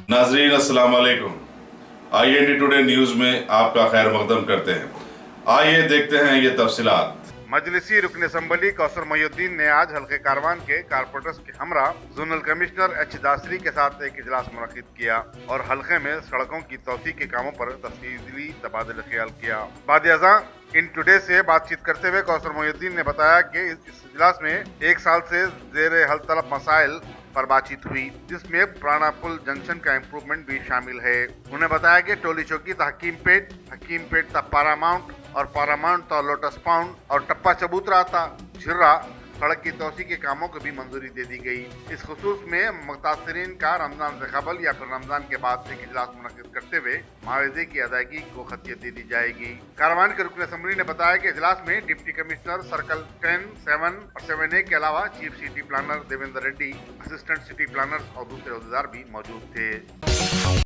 नाजरीन अस्सलाम वालेकुम। IND टुडे न्यूज़ में आपका खैर मकदम करते हैं। आइए देखते हैं ये तफसीलात। मजलिसी रुकन असम्बली कौसर मोहिउद्दीन ने आज हल्के कारवान के कारपोरेटर्स के हमरा जोनल कमिश्नर एच दासरी के साथ एक इजलास मुनक्किद किया और हल्के में सड़कों की तौसी के कामों पर तफसीली तबादला ख्याल किया। बाद इन टुडे से बातचीत करते हुए कौसर मोहिउद्दीन ने बताया कि इस इजलास में एक साल से जेर हल तलब मसाइल पर बातचीत हुई, जिसमें पुराना पुल जंक्शन का इम्प्रूवमेंट भी शामिल है। उन्हें बताया कि टोली चौकी हकीम पेट तक पारामाउंट और पारामाउंट तो लोटस पाउंड और टप्पा चबूतरा था झिर्रा सड़क की तोसी के कामों को भी मंजूरी दे दी गई। इस खुसूस में मुतासरीन का रमजान से कबल या फिर रमजान के बाद एक इजलास मुनक्किद करते हुए मुआवजे की अदायगी को खतियत दे दी जाएगी। कारवान के रुकन असम्बली ने बताया कि इजलास में डिप्टी कमिश्नर सर्कल 10, 7 और 7A के अलावा chief city planner Devendra Reddy, assistant city planners और दूसरे अहदेदार भी मौजूद थे।